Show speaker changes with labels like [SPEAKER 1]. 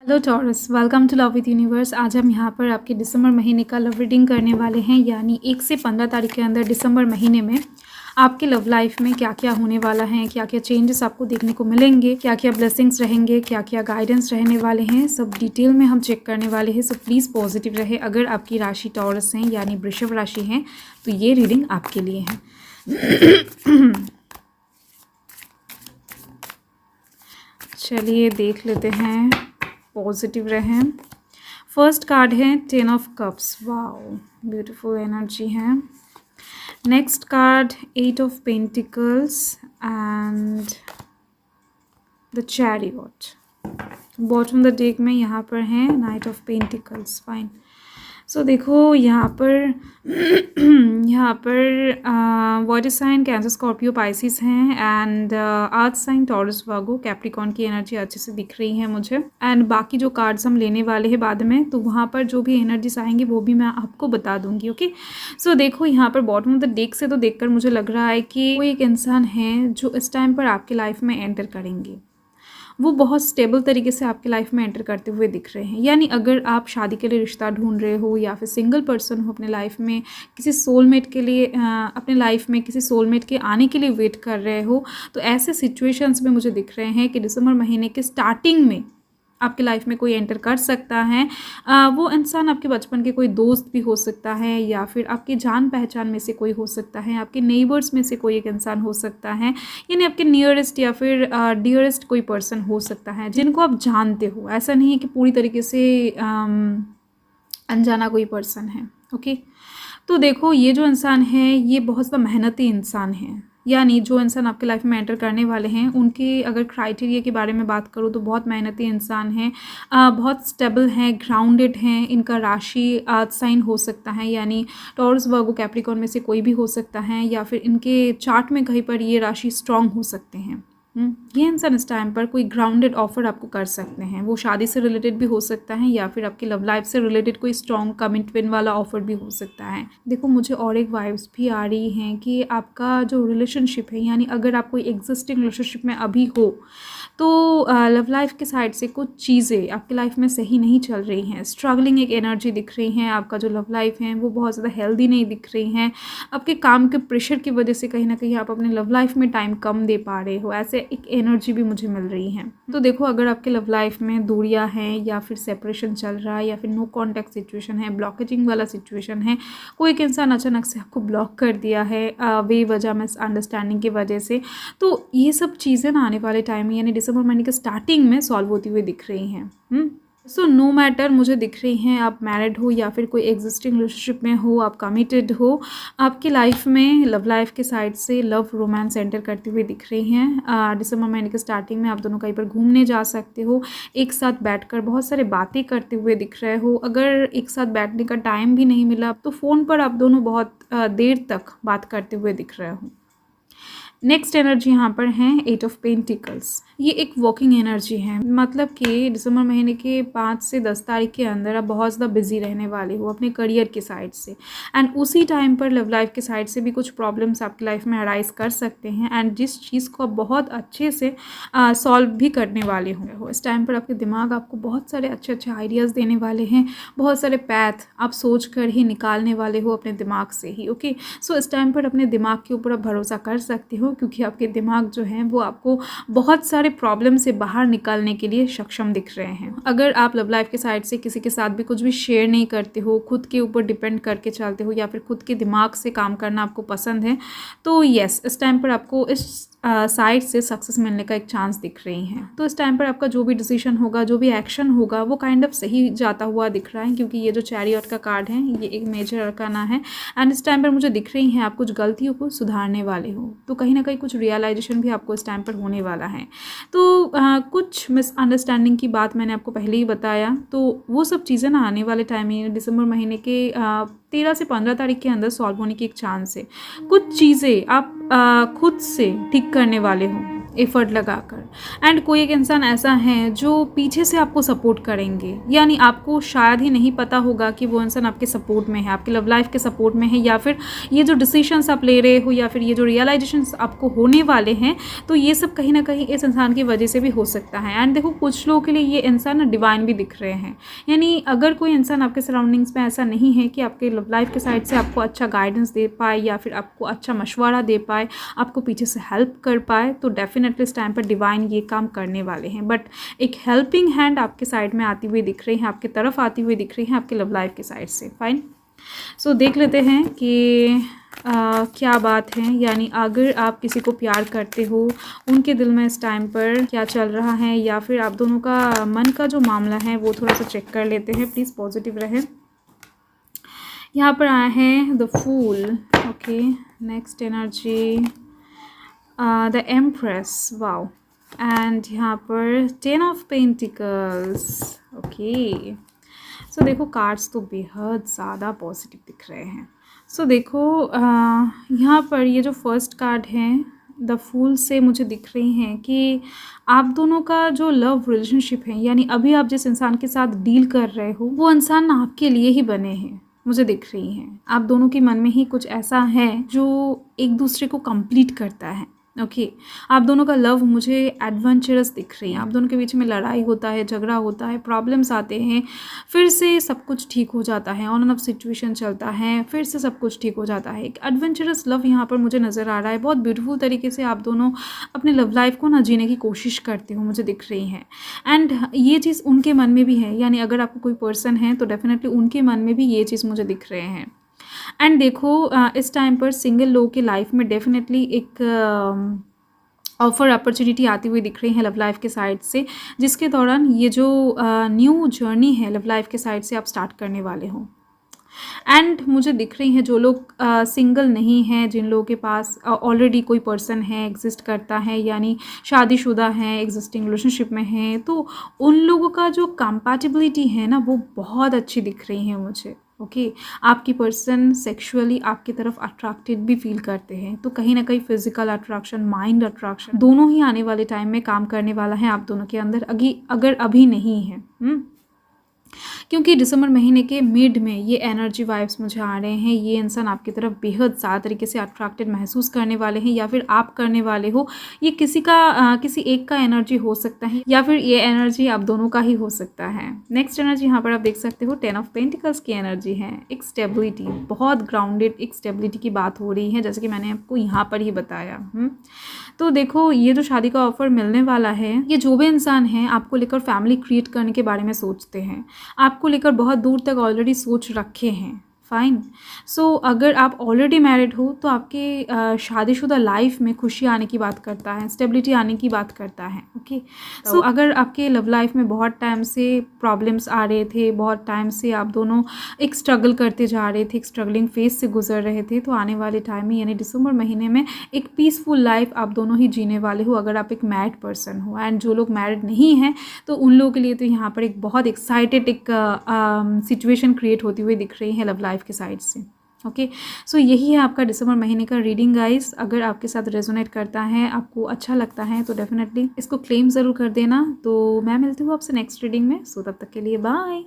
[SPEAKER 1] Hello Taurus, welcome to love with universe. आज हम यहाँ पर आपके दिसंबर महीने का लव रीडिंग करने वाले हैं, यानी 1 से 15 तारीख के अंदर दिसंबर महीने में आपके लव लाइफ में क्या क्या होने वाला है, क्या क्या चेंजेस आपको देखने को मिलेंगे, क्या क्या ब्लेसिंग्स रहेंगे, क्या क्या गाइडेंस रहने वाले हैं, सब डिटेल में हम चेक करने वाले हैं। सो प्लीज़ पॉजिटिव रहे। अगर आपकी राशि टॉरस है यानी वृषभ राशि है तो ये रीडिंग आपके लिए है। चलिए देख लेते हैं, पॉजिटिव रहें। फर्स्ट कार्ड है 10 of cups. Wow, beautiful energy है। Next card 8 of pentacles and the chariot. Bottom the deck में यहाँ पर है knight of pentacles. Fine. So देखो यहाँ पर water sign Cancer Scorpio Pisces हैं and earth sign Taurus Virgo Capricorn की एनर्जी अच्छे से दिख रही है मुझे। एंड बाकी जो कार्ड्स हम लेने वाले हैं बाद में, तो वहाँ पर जो भी एनर्जीज आएंगी वो भी मैं आपको बता दूंगी। ओके, सो देखो यहाँ पर बॉटम ऑफ द डेक से तो देखकर मुझे लग रहा है कि कोई एक इंसान है जो इस टाइम पर आपकी लाइफ में एंटर करेंगे। वो बहुत स्टेबल तरीके से आपकी लाइफ में एंटर करते हुए दिख रहे हैं। यानी अगर आप शादी के लिए रिश्ता ढूंढ रहे हो या फिर सिंगल पर्सन हो अपने लाइफ में, किसी सोलमेट के लिए अपने लाइफ में किसी सोलमेट के आने के लिए वेट कर रहे हो, तो ऐसे सिचुएशंस में मुझे दिख रहे हैं कि दिसंबर महीने के स्टार्टिंग में आपकी लाइफ में कोई एंटर कर सकता है। वो इंसान आपके बचपन के कोई दोस्त भी हो सकता है, या फिर आपकी जान पहचान में से कोई हो सकता है, आपके नेबर्स में से कोई एक इंसान हो सकता है, यानी आपके नियरेस्ट या फिर डियरेस्ट कोई पर्सन हो सकता है जिनको आप जानते हो। ऐसा नहीं है कि पूरी तरीके से अनजाना कोई पर्सन है। ओके, तो देखो ये जो इंसान है ये बहुत ज़्यादा मेहनती इंसान है। यानी जो इंसान आपके लाइफ में एंटर करने वाले हैं उनके अगर क्राइटेरिया के बारे में बात करूँ तो बहुत मेहनती इंसान हैं, बहुत स्टेबल हैं, ग्राउंडेड हैं। इनका राशि अर्थ साइन हो सकता है, यानी टॉरस वर्गो कैप्रिकॉन में से कोई भी हो सकता है, या फिर इनके चार्ट में कहीं पर ये राशि स्ट्रांग हो सकते हैं। ये इंसान इस टाइम पर कोई ग्राउंडेड ऑफर आपको कर सकते हैं। वो शादी से रिलेटेड भी हो सकता है या फिर आपकी लव लाइफ से रिलेटेड कोई स्ट्रॉन्ग कमिटमेंट वाला ऑफर भी हो सकता है। देखो मुझे और एक वाइब्स भी आ रही हैं कि आपका जो रिलेशनशिप है, यानी अगर आप कोई एग्जिस्टिंग रिलेशनशिप में अभी हो तो लव लाइफ के साइड से कुछ चीज़ें आपकी लाइफ में सही नहीं चल रही हैं। स्ट्रगलिंग एक एनर्जी दिख रही है। आपका जो लव लाइफ है वो बहुत ज़्यादा हेल्दी नहीं दिख रही हैं। आपके काम के प्रेशर की वजह से कहीं ना कहीं आप अपने लव लाइफ में टाइम कम दे पा रहे हो, ऐसे एक एनर्जी भी मुझे मिल रही है। तो देखो अगर आपके लव लाइफ में दूरियां हैं या फिर सेपरेशन चल रहा है या फिर नो कॉन्टैक्ट सिचुएशन है, ब्लॉकेजिंग वाला सिचुएशन है, कोई एक इंसान अचानक से आपको ब्लॉक कर दिया है बेवजह मिसअंडरस्टैंडिंग की वजह से, तो ये सब चीज़ें ना आने वाले टाइम यानी दिसंबर महीने के स्टार्टिंग में सॉल्व होती हुई दिख रही हैं। सो नो मैटर मुझे दिख रही हैं, आप मैरिड हो या फिर कोई एग्जिस्टिंग रिलेशनशिप में हो, आप कमिटेड हो, आपकी लाइफ में लव लाइफ के साइड से लव रोमांस एंटर करती हुई दिख रही हैं। दिसंबर महीने के स्टार्टिंग में आप दोनों कहीं पर घूमने जा सकते हो, एक साथ बैठकर बहुत सारे बातें करते हुए दिख रहे हो। अगर एक साथ बैठने का टाइम भी नहीं मिला तो फ़ोन पर आप दोनों बहुत देर तक बात करते हुए दिख रहे हो। नेक्स्ट एनर्जी यहाँ पर है 8 ऑफ पेंटिकल्स। ये एक वॉकिंग एनर्जी है, मतलब कि दिसंबर महीने के 5 से 10 तारीख के अंदर आप बहुत ज़्यादा बिजी रहने वाले हो अपने करियर के साइड से, एंड उसी टाइम पर लव लाइफ के साइड से भी कुछ प्रॉब्लम्स आपकी लाइफ में अराइज कर सकते हैं, एंड जिस चीज़ को आप बहुत अच्छे से सॉल्व भी करने वाले हो। इस टाइम पर आपके दिमाग आपको बहुत सारे अच्छे अच्छे आइडियाज़ देने वाले हैं, बहुत सारे पैथ आप सोच कर ही निकालने वाले हो अपने दिमाग से ही। ओके, सो इस टाइम पर अपने दिमाग के ऊपर आप भरोसा कर सकते हो, क्योंकि आपके दिमाग जो है वो आपको बहुत सारे प्रॉब्लम से बाहर निकालने के लिए सक्षम दिख रहे हैं। अगर आप लव लाइफ के साइड से किसी के साथ भी कुछ भी शेयर नहीं करते हो, खुद के ऊपर डिपेंड करके चलते हो या फिर खुद के दिमाग से काम करना आपको पसंद है, तो यस इस टाइम पर आपको इस साइड से सक्सेस मिलने का एक चांस दिख रही है। तो इस टाइम पर आपका जो भी डिसीजन होगा, जो भी एक्शन होगा, वो काइंड ऑफ सही जाता हुआ दिख रहा है, क्योंकि ये जो चैरियट का कार्ड है ये एक मेजर अरकाना है, एंड इस टाइम पर मुझे दिख रही है आप कुछ गलतियों को सुधारने वाले हो, तो कहीं ना कहीं कुछ रियलाइजेशन भी आपको इस टाइम पर होने वाला है। तो कुछ मिसअंडरस्टैंडिंग की बात मैंने आपको पहले ही बताया, तो वो सब चीज़ें ना आने वाले टाइम में दिसंबर महीने के 13 से 15 तारीख के अंदर सॉल्व होने की एक चांस है। कुछ चीज़ें आप खुद से ठीक करने वाले हो एफर्ट लगाकर। एंड कोई एक इंसान ऐसा है जो पीछे से आपको सपोर्ट करेंगे, यानी आपको शायद ही नहीं पता होगा कि वो इंसान आपके सपोर्ट में है, आपकी लव लाइफ के सपोर्ट में है, या फिर ये जो डिसीजंस आप ले रहे हो या फिर ये जो रियलाइजेशंस आपको होने वाले हैं, तो ये सब कहीं ना कहीं इस इंसान की वजह से भी हो सकता है। एंड देखो कुछ लोगों के लिए ये इंसान डिवाइन भी दिख रहे हैं, यानी अगर कोई इंसान आपके सराउंडिंग्स में ऐसा नहीं है कि आपके लव लाइफ के साइड से आपको अच्छा गाइडेंस दे पाए या फिर आपको अच्छा मशवरा दे पाए, आपको पीछे से हेल्प कर पाए, तो डेफिनेटली इस टाइम पर डिवाइन ये काम करने वाले हैं। बट एक हेल्पिंग हैंड आपके साइड में आती हुई दिख रही है, आपकी तरफ आती हुई दिख रही है आपके लव लाइफ के साइड से। फाइन, सो देख लेते हैं कि क्या बात है, यानी अगर आप किसी को प्यार करते हो, उनके दिल में इस टाइम पर क्या चल रहा है, या फिर आप दोनों का मन का जो मामला है वो थोड़ा सा चेक कर लेते हैं। प्लीज़ पॉजिटिव रहे। यहाँ पर आया है the fool. Okay, next energy the empress, wow, and यहाँ पर 10 ऑफ पेंटिकल्स। ओके, सो देखो कार्ड्स तो बेहद ज़्यादा पॉजिटिव दिख रहे हैं। सो देखो यहाँ पर ये जो फर्स्ट कार्ड है द फूल से मुझे दिख रही हैं कि आप दोनों का जो लव रिलेशनशिप है, यानी अभी आप जिस इंसान के साथ डील कर रहे हो, वो इंसान आपके लिए ही बने हैं, मुझे दिख रही हैं। आप दोनों के मन में ही कुछ ऐसा है जो एक दूसरे को कंप्लीट करता है। ओके, आप दोनों का लव मुझे एडवेंचरस दिख रही है। आप दोनों के बीच में लड़ाई होता है, झगड़ा होता है, प्रॉब्लम्स आते हैं, फिर से सब कुछ ठीक हो जाता है, ऑन एंड ऑफ सिचुएशन चलता है, फिर से सब कुछ ठीक हो जाता है। एक एडवेंचरस लव यहाँ पर मुझे नज़र आ रहा है। बहुत ब्यूटीफुल तरीके से आप दोनों अपने लव लाइफ को ना जीने की कोशिश करते हो, मुझे दिख रही हैं। एंड ये चीज़ उनके मन में भी है, यानी अगर आपको कोई पर्सन है तो डेफिनेटली उनके मन में भी ये चीज़ मुझे दिख रहे हैं। एंड देखो इस टाइम पर सिंगल लोगों की लाइफ में डेफिनेटली एक ऑफर अपॉर्चुनिटी आती हुई दिख रही है लव लाइफ के साइड से, जिसके दौरान ये जो न्यू जर्नी है लव लाइफ के साइड से आप स्टार्ट करने वाले हो। एंड मुझे दिख रही हैं जो लोग सिंगल नहीं हैं, जिन लोगों के पास ऑलरेडी कोई पर्सन है, एग्जिस्ट करता है, यानी शादीशुदा हैं, एग्जिस्टिंग रिलेशनशिप में हैं, तो उन लोगों का जो कंपैटिबिलिटी है ना वो बहुत अच्छी दिख रही है मुझे। ओके, आपकी पर्सन सेक्सुअली आपकी तरफ अट्रैक्टेड भी फील करते हैं, तो कहीं ना कहीं फिजिकल अट्रैक्शन, माइंड अट्रैक्शन दोनों ही आने वाले टाइम में काम करने वाला है आप दोनों के अंदर, अगर अभी नहीं है। क्योंकि दिसंबर महीने के मिड में ये एनर्जी वाइब्स मुझे आ रहे हैं। ये इंसान आपकी तरफ बेहद ज़्यादा तरीके से अट्रैक्टेड महसूस करने वाले हैं, या फिर आप करने वाले हो। ये किसी एक का एनर्जी हो सकता है, या फिर ये एनर्जी आप दोनों का ही हो सकता है। नेक्स्ट एनर्जी यहाँ पर आप देख सकते हो 10 ऑफ पेंटिकल्स की एनर्जी है। एक स्टेबिलिटी, बहुत ग्राउंडेड एक स्टेबिलिटी की बात हो रही है, जैसे कि मैंने आपको यहाँ पर ही बताया। तो देखो ये जो शादी का ऑफर मिलने वाला है, ये जो भी इंसान है आपको लेकर फैमिली क्रिएट करने के बारे में सोचते हैं, आपको लेकर बहुत दूर तक ऑलरेडी सोच रखे हैं। फाइन, सो अगर आप ऑलरेडी मैरिड हो तो आपके शादीशुदा लाइफ में खुशी आने की बात करता है, स्टेबिलिटी आने की बात करता है। ओके, सो अगर आपके लव लाइफ में बहुत टाइम से प्रॉब्लम्स आ रहे थे, बहुत टाइम से आप दोनों एक स्ट्रगल करते जा रहे थे, एक स्ट्रगलिंग फेज से गुजर रहे थे, तो आने वाले टाइम में यानी दिसंबर महीने में एक पीसफुल लाइफ आप दोनों ही जीने वाले हो, अगर आप एक मैरिड पर्सन हो। एंड जो लोग मैरिड नहीं हैं तो उन लोगों के लिए तो यहाँ पर एक बहुत एक्साइटेड एक सिचुएशन क्रिएट होती हुई दिख रही है लव लाइफ के साइड से। ओके, सो यही है आपका दिसंबर महीने का रीडिंग गाइस। अगर आपके साथ रेजोनेट करता है, आपको अच्छा लगता है, तो डेफिनेटली इसको क्लेम ज़रूर कर देना। तो मैं मिलती हूँ आपसे नेक्स्ट रीडिंग में। सो तब तक के लिए बाय।